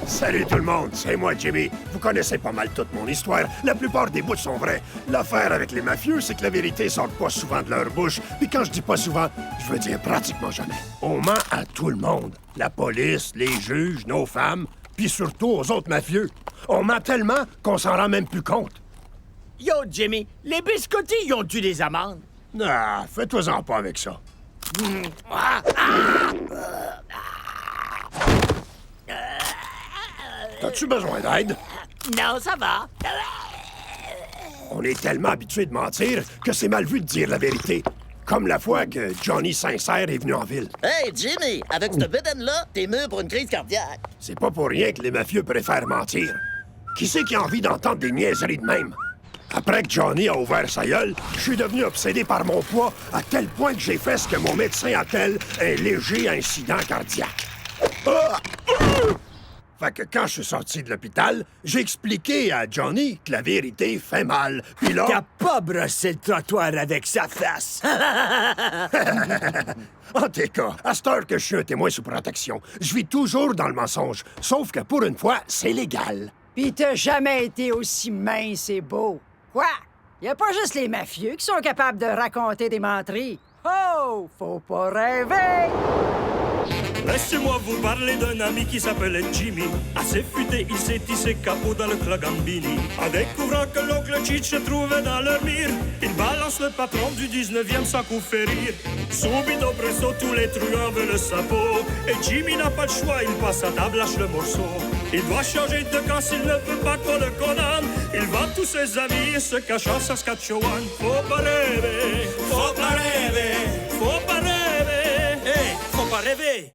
Salut tout le monde, c'est moi Jimmy. Vous connaissez pas mal toute mon histoire. La plupart des bouts sont vrais. L'affaire avec les mafieux, c'est que la vérité sort pas souvent de leur bouche. Puis quand je dis pas souvent, je veux dire pratiquement jamais. On ment à tout le monde. La police, les juges, nos femmes, puis surtout aux autres mafieux. On ment tellement qu'on s'en rend même plus compte. Yo, Jimmy, les biscottis, ils ont-tu des amendes? Ah, fais-toi-en pas avec ça. T'as-tu besoin d'aide? Non, ça va. On est tellement habitué de mentir que c'est mal vu de dire la vérité. Comme la fois que Johnny Sincère est venu en ville. Hey, Jimmy, avec cette bédaine-là, t'es mûr pour une crise cardiaque. C'est pas pour rien que les mafieux préfèrent mentir. Qui c'est qui a envie d'entendre des niaiseries de même? Après que Johnny a ouvert sa gueule, je suis devenu obsédé par mon poids à tel point que j'ai fait ce que mon médecin appelle un léger incident cardiaque. Ah! Fait que quand je suis sorti de l'hôpital, j'ai expliqué à Johnny que la vérité fait mal. Puis là... T'as pas brossé le trottoir avec sa face. En tout cas, à cette heure que je suis un témoin sous protection, je vis toujours dans le mensonge. Sauf que pour une fois, c'est légal. Pis t'as jamais été aussi mince et beau. Quoi? Y a pas juste les mafieux qui sont capables de raconter des menteries. Oh! Faut pas rêver! Laissez-moi vous parler d'un ami qui s'appelait Jimmy. Assez futé, il s'est tissé capot dans le club Gambini. En découvrant que l'oncle Cheech se trouvait dans leur mire, il balance le patron du 19e sans coup férir. Subito presto, tous les truands veulent le sabot. Et Jimmy n'a pas de choix, il passe à table, lâche le morceau. Il doit changer de camp s'il ne veut pas qu'on le condamne. Il vend tous ses amis et se cache en Saskatchewan. Faut pas rêver, faut pas rêver, faut pas rêver. Hey, faut pas rêver.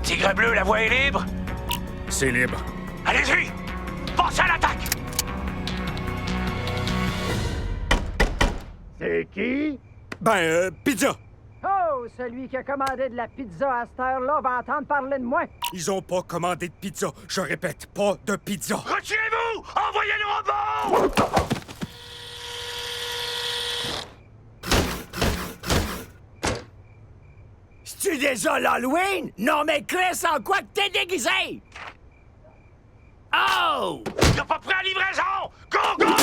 Tigre bleu, la voie est libre? C'est libre. Allez-y! Pensez à l'attaque! C'est qui? Pizza! Oh! Celui qui a commandé de la pizza à cette heure-là va entendre parler de moi. Ils ont pas commandé de pizza. Je répète, pas de pizza. Retirez-vous! Envoyez le robot! C'est-tu déjà l'Halloween? Non, mais Chris, en quoi que t'es déguisé? Oh! T'as pas pris la livraison! Go, go, go, go!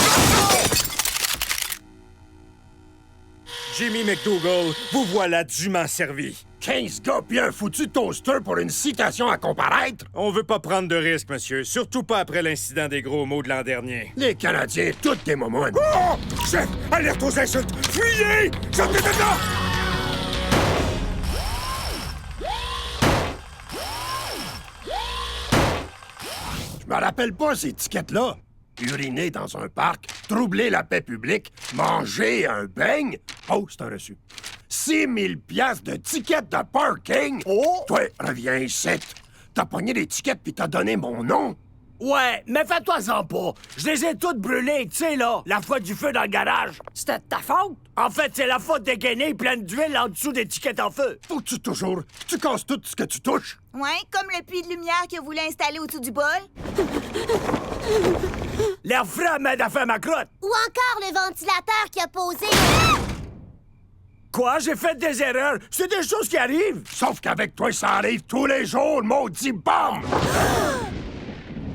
Jimmy McDougall, vous voilà dûment servi. 15 gars pis un foutu toaster pour une citation à comparaître? On veut pas prendre de risques, monsieur. Surtout pas après l'incident des gros mots de l'an dernier. Les Canadiens, toutes des moments. Oh! Chef, alerte aux insultes! Fuyez! Sortez de là! Je me rappelle pas ces étiquettes-là. Uriner dans un parc, troubler la paix publique, manger un beigne. Oh, c'est un reçu. 6 000 piastres de tickets de parking. Oh! Toi, reviens ici. T'as pogné les tickets puis t'as donné mon nom. Ouais, mais fais-toi-en pas. Je les ai toutes brûlées, tu sais, là, la fois du feu dans le garage. C'était de ta faute? En fait, c'est la faute des guenilles pleines d'huile en dessous d'étiquettes en feu. Faut-tu toujours... Tu casses tout ce que tu touches. Ouais, comme le puits de lumière que vous voulez installer au-dessus du bol. L'air frais m'aide à faire ma crotte. Ou encore le ventilateur qui a posé... Quoi? J'ai fait des erreurs. C'est des choses qui arrivent. Sauf qu'avec toi, ça arrive tous les jours, le maudit bombe!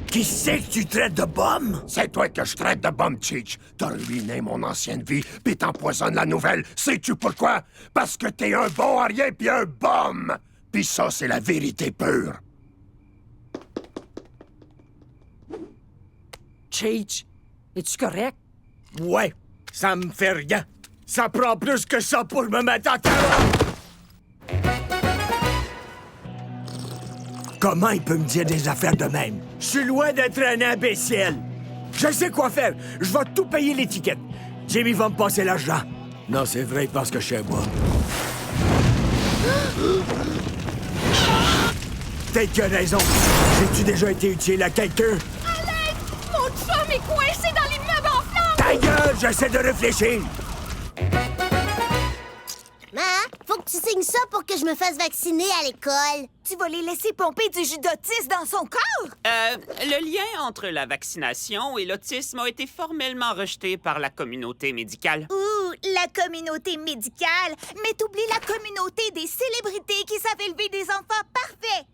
Qui c'est que tu traites de bombe? C'est toi que je traite de bombe, Cheech. T'as ruiné mon ancienne vie, puis t'empoisonnes la nouvelle. Sais-tu pourquoi? Parce que t'es un bon à rien puis un bombe! Puis ça, c'est la vérité pure. Cheech, es-tu correct? Ouais, ça me fait rien. Ça prend plus que ça pour me mettre à terre. Comment il peut me dire des affaires de même? Je suis loin d'être un imbécile. Je sais quoi faire. Je vais tout payer l'étiquette. Jimmy va me passer l'argent. Non, c'est vrai, parce que je sais moi. Peut-être qu'il a raison. J'ai-tu déjà été utile à quelqu'un? À l'aide! Mon chum est coincé dans l'immeuble en flammes! Ta gueule, j'essaie de réfléchir. Faut que tu signes ça pour que je me fasse vacciner à l'école. Tu vas les laisser pomper du jus d'autisme dans son corps? Le lien entre la vaccination et l'autisme a été formellement rejeté par la communauté médicale. Ouh, la communauté médicale! Mais t'oublies la communauté des célébrités qui savent élever des enfants parfaits!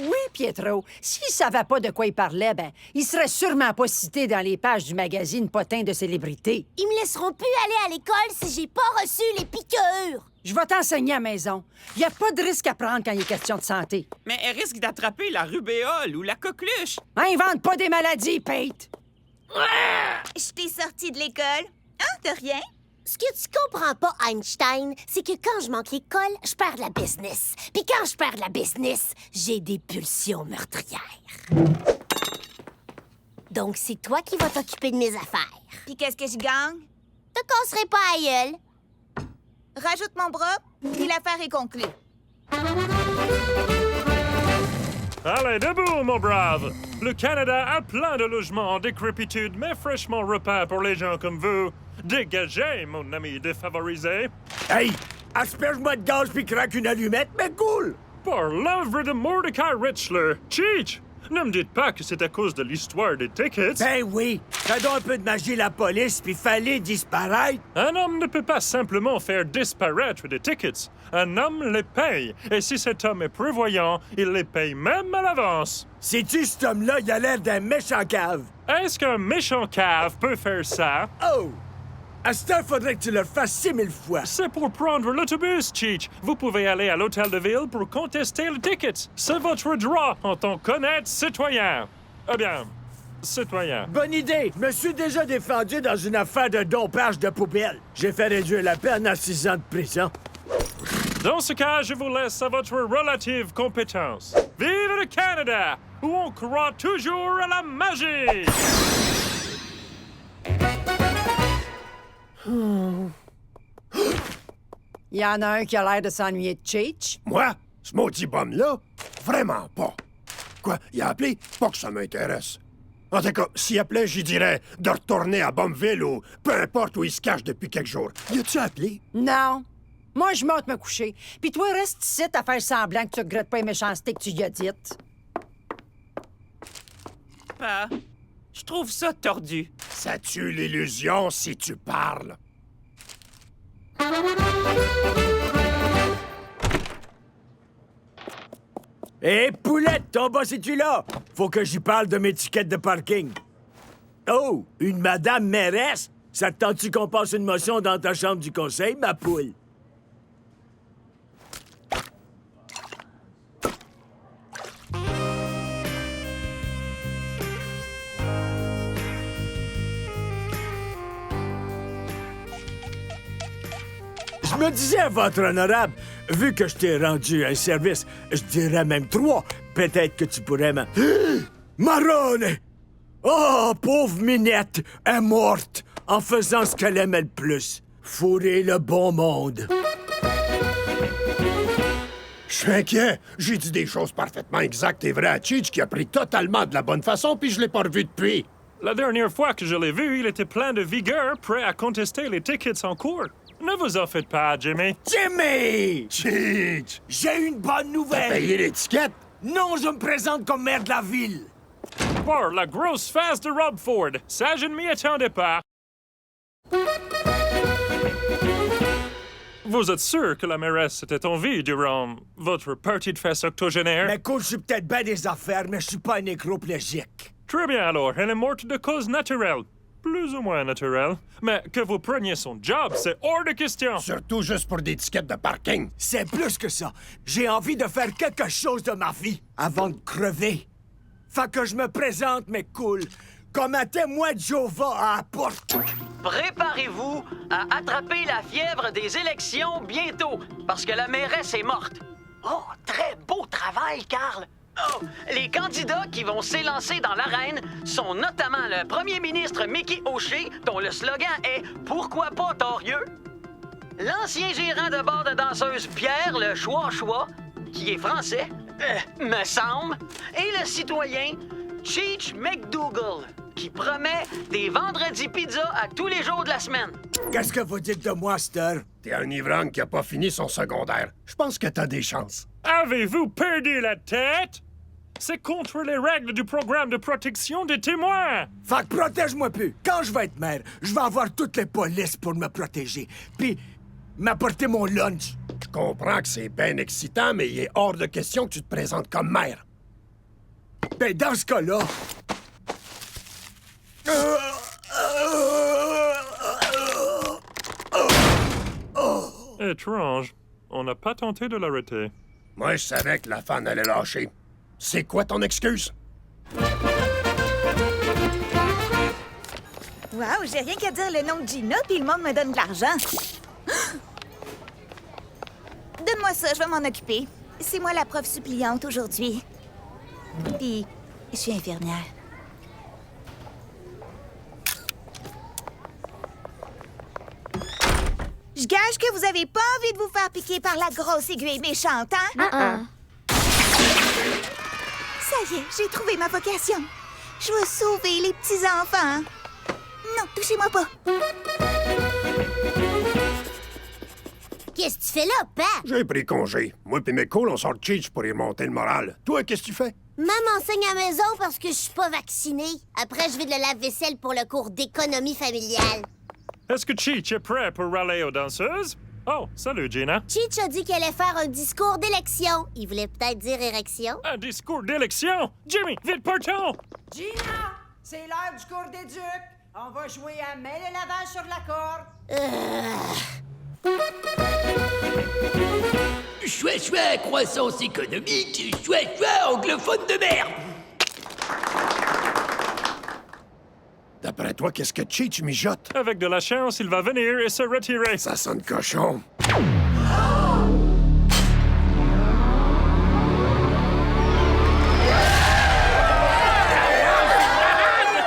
Oui, Pietro. S'il savait pas de quoi il parlait, ben, il serait sûrement pas cité dans les pages du magazine Potin de célébrités. Ils me laisseront plus aller à l'école si j'ai pas reçu les piqûres. Je vais t'enseigner à la maison. Il n'y a pas de risque à prendre quand il est question de santé. Mais elle risque d'attraper la rubéole ou la coqueluche. Invente pas des maladies, Pete! Je t'ai sorti de l'école. Hein, de rien? Ce que tu comprends pas, Einstein, c'est que quand je manque l'école, je perds la business. Puis quand je perds la business, j'ai des pulsions meurtrières. Donc, c'est toi qui vas t'occuper de mes affaires. Puis qu'est-ce que je gagne? Te casserai pas à gueule. Rajoute mon bras, puis l'affaire est conclue. Allez, debout, mon brave! Le Canada a plein de logements en décrépitude, mais fraîchement repeint pour les gens comme vous. Dégagez, mon ami défavorisé! Hey! Asperge-moi de gaz puis craque une allumette, mais cool! Par l'œuvre de Mordecai Richler, Cheech! Ne me dites pas que c'est à cause de l'histoire des tickets. Ben oui! Fais donc un peu de magie la police puis fallait disparaître! Un homme ne peut pas simplement faire disparaître des tickets. Un homme les paye. Et si cet homme est prévoyant, il les paye même à l'avance. Sais-tu, cet homme-là, il a l'air d'un méchant cave! Est-ce qu'un méchant cave peut faire ça? Oh! À ce temps, faudrait que tu le fasses 6000 fois. C'est pour prendre l'autobus, Cheech. Vous pouvez aller à l'hôtel de ville pour contester le ticket. C'est votre droit en tant qu'honnête citoyen. Eh bien, citoyen. Bonne idée! Je me suis déjà défendu dans une affaire de dompage de poubelle. J'ai fait réduire la peine à 6 ans de prison. Dans ce cas, je vous laisse à votre relative compétence. Vive le Canada, où on croit toujours à la magie! Il y en a un qui a l'air de s'ennuyer de Cheech. Moi? Ce maudit bum-là? Vraiment pas. Quoi? Il a appelé? Pas que ça m'intéresse. En tout cas, s'il appelait, j'y dirais de retourner à Bumville ou peu importe où il se cache depuis quelques jours. Y a-tu appelé? Non. Moi, je monte me coucher. Puis toi, reste ici à faire semblant que tu regrettes pas les méchancetés que tu y as dites. Pa, je trouve ça tordu. Ça tue l'illusion si tu parles. Hé, Poulette, ton boss es-tu là? Faut que j'y parle de mes tickets de parking. Oh, une madame mairesse? Ça te tente-tu qu'on passe une motion dans ta chambre du conseil, ma poule? Je me disais, votre honorable, vu que je t'ai rendu un service, je dirais même 3, peut-être que tu pourrais Marone! Oh, pauvre Minette, est morte en faisant ce qu'elle aimait le plus. Fourrer le bon monde. Je suis inquiet. J'ai dit des choses parfaitement exactes et vraies à Cheech qui a pris totalement de la bonne façon, puis je l'ai pas revu depuis. La dernière fois que je l'ai vu, il était plein de vigueur, prêt à contester les tickets en cours. Ne vous en faites pas, Jimmy. Jimmy! Cheech! J'ai une bonne T'as nouvelle! payé l'étiquette? Non, je me présente comme maire de la ville. Par la grosse face de Rob Ford. Ça, je ne m'y attendais pas. Vous êtes sûr que la mairesse était en vie durant votre partie de fête octogénaire? Mais cool, je suis peut-être bien des affaires, mais je suis pas un nécroplégique. Très bien alors, elle est morte de cause naturelle. Plus ou moins naturelle. Mais que vous preniez son job, c'est hors de question. Surtout juste pour des tickets de parking. C'est plus que ça. J'ai envie de faire quelque chose de ma vie avant de crever. Fait que je me présente, mais cool, comme un témoin de Jéhovah à la porte. Préparez-vous à attraper la fièvre des élections bientôt, parce que la mairesse est morte. Oh, très beau travail, Carl. Oh, les candidats qui vont s'élancer dans l'arène sont notamment le premier ministre Mickey O'Shea, dont le slogan est « Pourquoi pas torieux », l'ancien gérant de bar de danseuse Pierre le Choua-Choua, qui est français, me semble, et le citoyen Cheech McDougall. qui promet des vendredis pizza à tous les jours de la semaine. Qu'est-ce que vous dites de moi, Stir? T'es un ivrogne qui a pas fini son secondaire. Je pense que t'as des chances. Avez-vous perdu la tête? C'est contre les règles du programme de protection des témoins. Fait que protège-moi plus. Quand je vais être maire, je vais avoir toutes les polices pour me protéger. Puis, m'apporter mon lunch. Je comprends que c'est bien excitant, mais il est hors de question que tu te présentes comme maire. Ben, dans ce cas-là... Étrange. On n'a pas tenté de l'arrêter. Moi, je savais que la fan allait lâcher. C'est quoi ton excuse? Wow, j'ai rien qu'à dire le nom de Gina, puis le monde me donne de l'argent. Donne-moi ça, je vais m'en occuper. C'est moi la prof suppliante aujourd'hui. Puis, je suis infirmière. Je gage que vous avez pas envie de vous faire piquer par la grosse aiguille méchante, hein? Ça y est, j'ai trouvé ma vocation. Je veux sauver les petits-enfants. Non, touchez-moi pas. Qu'est-ce que tu fais là, Pat? J'ai pris congé. Moi pis mes cools, on sort de Cheech pour y monter le moral. Toi, qu'est-ce que tu fais? Maman enseigne à la maison parce que je suis pas vaccinée. Après, je vais de la lave-vaisselle pour le cours d'économie familiale. Est-ce que Cheech est prêt pour râler aux danseuses? Oh, salut, Gina. Cheech a dit qu'elle allait faire un discours d'élection. Il voulait peut-être dire érection. Un discours d'élection? Jimmy, vite, partons! Gina, c'est l'heure du cours des ducs. On va jouer à mêler l'avant sur la corde. Chouette, croissance économique, chouette, anglophone de merde! D'après toi, qu'est-ce que Cheech mijote? Avec de la chance, il va venir et se retirer. Ça sonne cochon.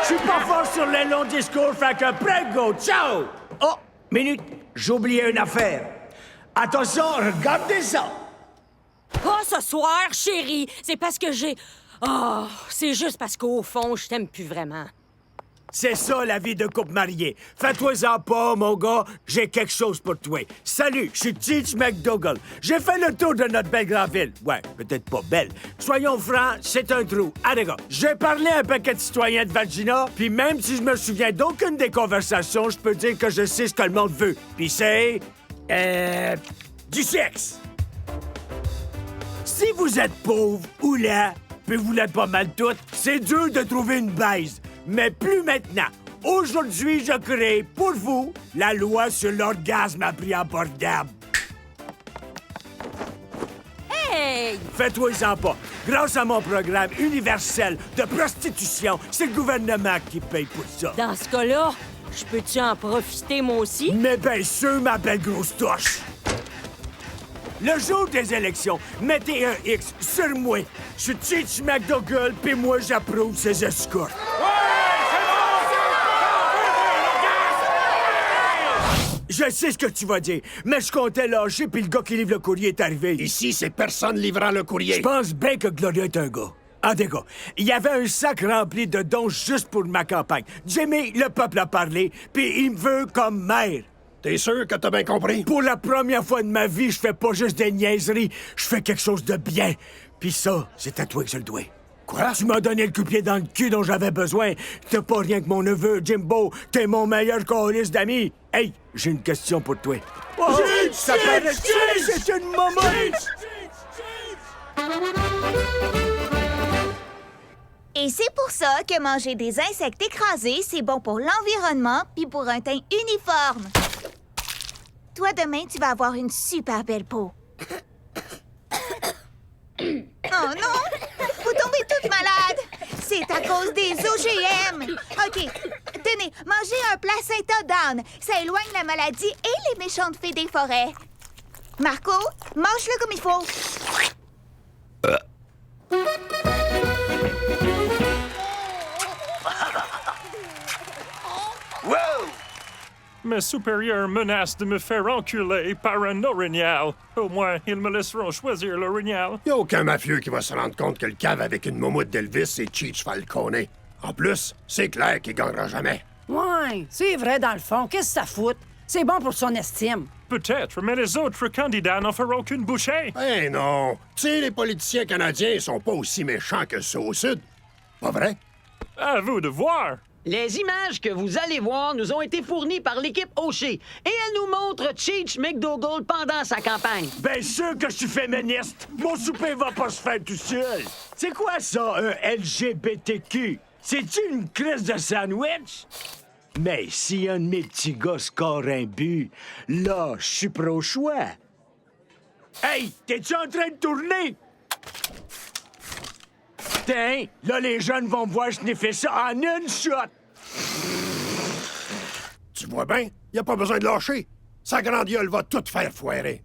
Je suis pas fort sur les longs discours, fait que prego, ciao! Oh, minute, j'ai oublié une affaire. Attention, regardez ça! Pas ce soir, chérie. C'est parce que j'ai... Oh, c'est juste parce qu'au fond, je t'aime plus vraiment. C'est ça, la vie de couple marié. Fais-toi-en pas, mon gars, j'ai quelque chose pour toi. Salut, je suis Cheech McDougall. J'ai fait le tour de notre belle grande ville. Ouais, peut-être pas belle. Soyons francs, c'est un trou. Allez, gars, j'ai parlé à un paquet de citoyens de Vagina, puis même si je me souviens d'aucune des conversations, je peux dire que je sais ce que le monde veut. Puis c'est... du sexe. Si vous êtes pauvre ou là, puis vous l'êtes pas mal toutes, c'est dur de trouver une baise. Mais plus maintenant. Aujourd'hui, je crée pour vous la loi sur l'orgasme à prix abordable. Hey! Fais-toi-en pas. Grâce à mon programme universel de prostitution, c'est le gouvernement qui paye pour ça. Dans ce cas-là, je peux-tu en profiter, moi aussi? Mais bien sûr, ma belle grosse touche. Le jour des élections, mettez un X sur moi. Je suis Cheech McDougall, puis moi, j'approuve ces escortes. Je sais ce que tu vas dire, mais je comptais lâcher puis le gars qui livre le courrier est arrivé. Ici, c'est personne livrant le courrier. Je pense bien que Gloria est un gars. En des gars, il y avait un sac rempli de dons juste pour ma campagne. Jimmy, le peuple a parlé, puis il me veut comme maire. T'es sûr que t'as bien compris? Pour la première fois de ma vie, je fais pas juste des niaiseries, je fais quelque chose de bien. Puis ça, c'est à toi que je le dois. Quoi? Tu m'as donné le coup-de-pied dans le cul dont j'avais besoin. T'es pas rien que mon neveu, Jimbo. T'es mon meilleur calice d'amis. Hey, j'ai une question pour toi. Oh, ça paraît c'est une maman! Et c'est pour ça que manger des insectes écrasés, c'est bon pour l'environnement puis pour un teint uniforme. Toi, demain, tu vas avoir une super belle peau. Oh non! Vous tombez toute malade! C'est à cause des OGM! OK, tenez, mangez un placenta d'âne. Ça éloigne la maladie et les méchantes fées des forêts. Marco, mange-le comme il faut. Wow! Mes supérieurs menacent de me faire enculer par un orignal. Au moins, ils me laisseront choisir l'orignal. Y a aucun mafieux qui va se rendre compte que le cave avec une moumoute d'Elvis, c'est Cheech Falcone. En plus, c'est clair qu'il gagnera jamais. Ouais, c'est vrai dans le fond. Qu'est-ce que ça fout? C'est bon pour son estime. Peut-être, mais les autres candidats n'en feront qu'une bouchée. Ben non. Tu sais, les politiciens canadiens sont pas aussi méchants que ceux au Sud. Pas vrai? À vous de voir. Les images que vous allez voir nous ont été fournies par l'équipe O'Shea et elles nous montrent Cheech McDougall pendant sa campagne. Bien sûr que je suis féministe. Mon souper va pas se faire tout seul. C'est quoi ça, un LGBTQ? C'est-tu une crise de sandwich? Mais si un de mes petits gars score un but, là, je suis pro-choix. Hey, t'es-tu en train de tourner? Tiens, là, les jeunes vont me voir sniffer ça en une shot. Tu vois bien, y a pas besoin de lâcher. Sa grande gueule va tout faire foirer.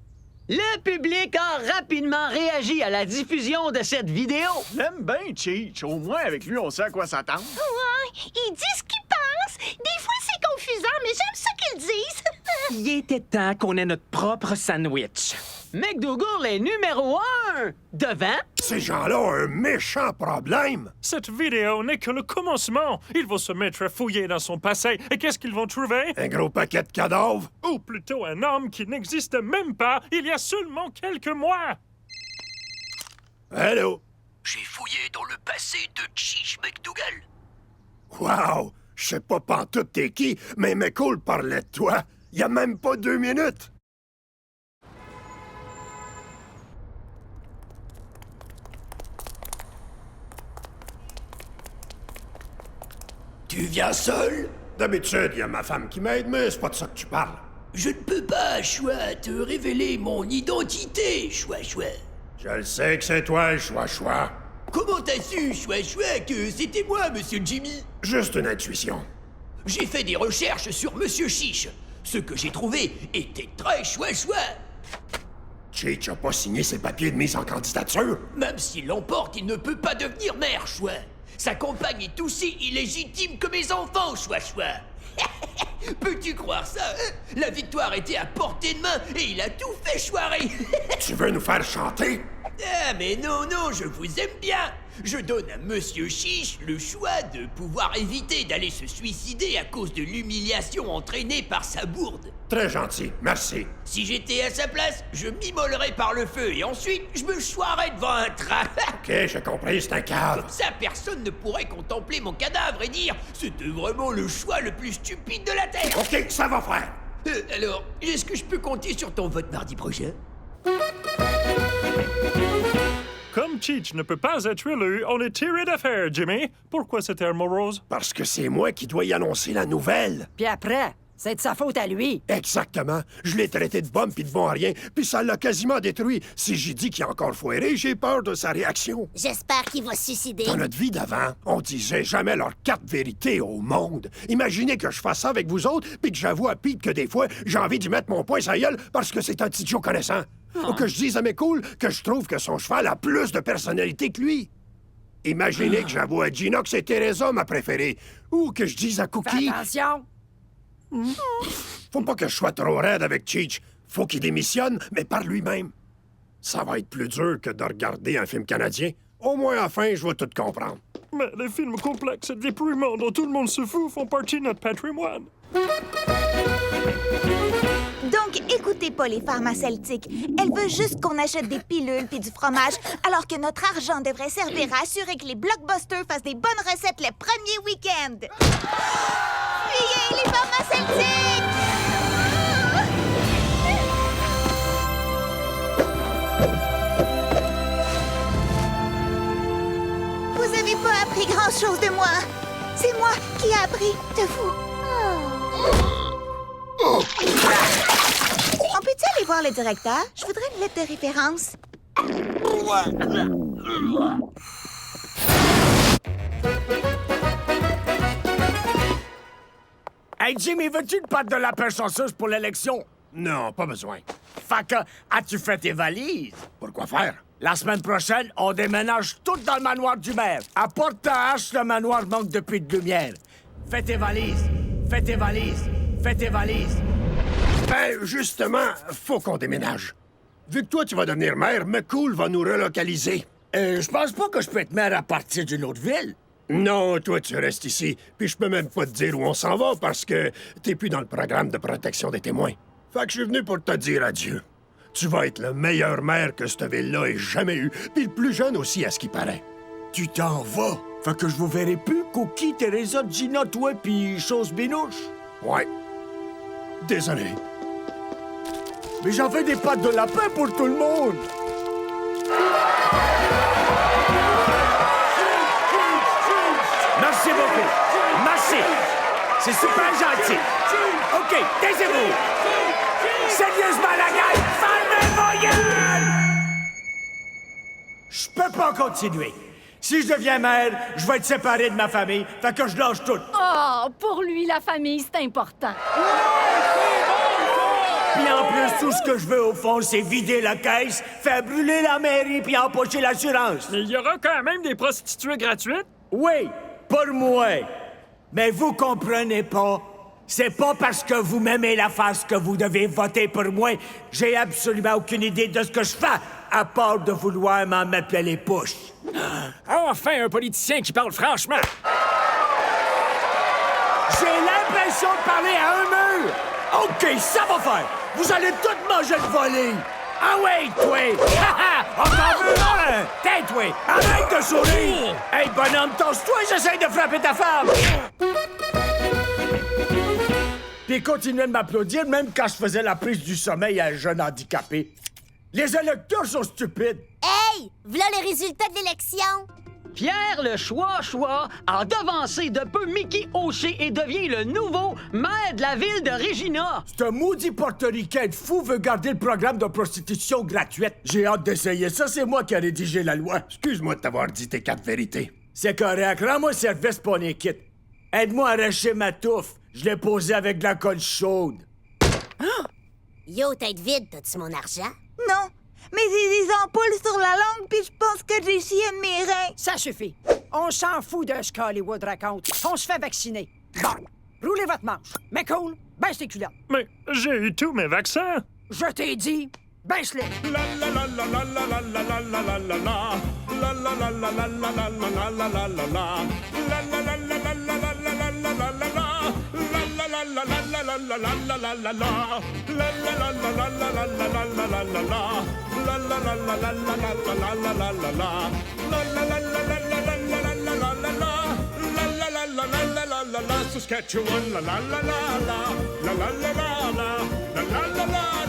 Le public a rapidement réagi à la diffusion de cette vidéo. J'aime bien Cheech. Au moins, avec lui, on sait à quoi s'attendre. Ouais, il dit ce qu'il pense. Des fois, c'est confusant, mais j'aime ça qu'ils disent. Il était temps qu'on ait notre propre sandwich. McDougall est numéro 1 devant. Ces gens-là ont un méchant problème. Cette vidéo n'est que le commencement. Ils vont se mettre à fouiller dans son passé. Et qu'est-ce qu'ils vont trouver? Un gros paquet de cadavres. Ou plutôt un homme qui n'existe même pas il y a seulement quelques mois. Allô? J'ai fouillé dans le passé de Cheech McDougall. Wow! Je sais pas pantoute t'es qui, mais McCool parlait de toi. Y a même pas 2 minutes. Tu viens seul? D'habitude, y a ma femme qui m'aide, mais c'est pas de ça que tu parles. Je ne peux pas, Choix, te révéler mon identité, Choix. Je le sais que c'est toi, Choix. Comment t'as su, Choix, que c'était moi, Monsieur Jimmy? Juste une intuition. J'ai fait des recherches sur Monsieur Chiche. Ce que j'ai trouvé était très Choix. Cheech a pas signé ses papiers de mise en candidature. Même s'il l'emporte, il ne peut pas devenir maire, Choix. Sa compagne est aussi illégitime que mes enfants, Choix. Peux-tu croire ça, hein? La victoire était à portée de main et il a tout fait choirer. Tu veux nous faire chanter? Ah, mais non, je vous aime bien. Je donne à Monsieur Chiche le choix de pouvoir éviter d'aller se suicider à cause de l'humiliation entraînée par sa bourde. Très gentil, merci. Si j'étais à sa place, je m'immolerais par le feu et ensuite je me choirais devant un train. OK, j'ai compris, c'est un cadre. Comme ça, personne ne pourrait contempler mon cadavre et dire « C'était vraiment le choix le plus stupide de la Terre ». OK, ça va faire. Alors, est-ce que je peux compter sur ton vote mardi prochain? Comme Cheech ne peut pas être élu, on est tiré d'affaire, Jimmy. Pourquoi cette arme rose? Parce que c'est moi qui dois y annoncer la nouvelle. Puis après, c'est de sa faute à lui. Exactement. Je l'ai traité de bombe puis de bon à rien, puis ça l'a quasiment détruit. Si j'ai dit qu'il a encore foiré, j'ai peur de sa réaction. J'espère qu'il va se suicider. Dans notre vie d'avant, on disait jamais leur carte vérité au monde. Imaginez que je fasse ça avec vous autres, puis que j'avoue à Pete que des fois, j'ai envie d'y mettre mon poing sur la gueule parce que c'est un petit Joe connaissant. Ou que je dise à McCool que je trouve que son cheval a plus de personnalité que lui. Imaginez que j'avoue à Gina que c'est Teresa ma préférée. Ou que je dise à Cookie... Fais attention! Faut pas que je sois trop raide avec Cheech. Faut qu'il démissionne, mais par lui-même. Ça va être plus dur que de regarder un film canadien. Au moins, à la fin, je vais tout comprendre. Mais les films complexes et déprimants dont tout le monde se fout font partie de notre patrimoine. Donc, écoutez pas les pharmaceutiques. Elle veut juste qu'on achète des pilules puis du fromage, alors que notre argent devrait servir à assurer que les blockbusters fassent des bonnes recettes les premiers week-ends. Fuyez, les pharmaceutiques! Vous avez pas appris grand-chose de moi. C'est moi qui ai appris de vous. On peut-tu aller voir le directeur? Je voudrais une lettre de référence. Hey, Jimmy, veux-tu une pâte de lapin chanceuse pour l'élection? Non, pas besoin. Fait que, as-tu fait tes valises? Pourquoi faire? La semaine prochaine, on déménage tout dans le manoir du maire. À Port-Tache, le manoir manque de puits de lumière. Fais tes valises. Fais tes valises. Fais tes valises. Ben, justement, faut qu'on déménage. Vu que toi, tu vas devenir maire, McCool va nous relocaliser. Je pense pas que je peux être maire à partir d'une autre ville. Non, toi, tu restes ici. Puis je peux même pas te dire où on s'en va parce que t'es plus dans le programme de protection des témoins. Fait que je suis venu pour te dire adieu. Tu vas être le meilleur maire que cette ville-là ait jamais eu, puis le plus jeune aussi, à ce qui paraît. Tu t'en vas? Fait que je vous verrai plus, Cookie, Teresa, Gina, toi, puis Chose Binouche? Ouais. Désolé. Mais j'en fais des pâtes de lapin pour tout le monde! Merci beaucoup. Merci. C'est super gentil. OK, taisez-vous. Sérieusement, la gang, fermez vos gueules! Je peux pas continuer. Si je deviens maire, je vais être séparé de ma famille, fait que je lâche tout. Oh, pour lui, la famille, c'est important. Puis en plus, tout ce que je veux, au fond, c'est vider la caisse, faire brûler la mairie puis empocher l'assurance. Mais il y aura quand même des prostituées gratuites? Oui, pour moi. Mais vous comprenez pas. C'est pas parce que vous m'aimez la face que vous devez voter pour moi. J'ai absolument aucune idée de ce que je fais, à part de vouloir m'en mettre plein les poches. Enfin, un politicien qui parle franchement! J'ai l'impression de parler à un mur! OK, ça va faire! Vous allez tous manger le volet! Ah ouais, toi! On t'en veut un! T'es, toi! Arrête de sourire! Hey, bonhomme, tosse-toi, j'essaie de frapper ta femme! Puis continuez de m'applaudir même quand je faisais la prise du sommeil à un jeune handicapé. Les électeurs sont stupides! Hey! V'là les résultats de l'élection! Pierre le Choix a devancé de peu Mickey O'Shea et devient le nouveau maire de la ville de Regina. C'est un maudit portoricain de fou veut garder le programme de prostitution gratuite. J'ai hâte d'essayer ça, c'est moi qui ai rédigé la loi. Excuse-moi de t'avoir dit tes 4 vérités. C'est correct, rends-moi service pour les kits. Aide-moi à arracher ma touffe. Je l'ai posée avec de la colle chaude. Yo, tête vide, t'as-tu mon argent? Non, mais j'ai des ampoules sur la langue, puis je pense que j'ai chié de mes reins. Ça suffit. On s'en fout de ce qu'Hollywood raconte. On se fait vacciner. Bon, roulez votre manche. Mais cool, baisse tes culottes. Mais j'ai eu tous mes vaccins. Je t'ai dit, baisse-les. Saskatchewan, la la la la la la la la la la la la la la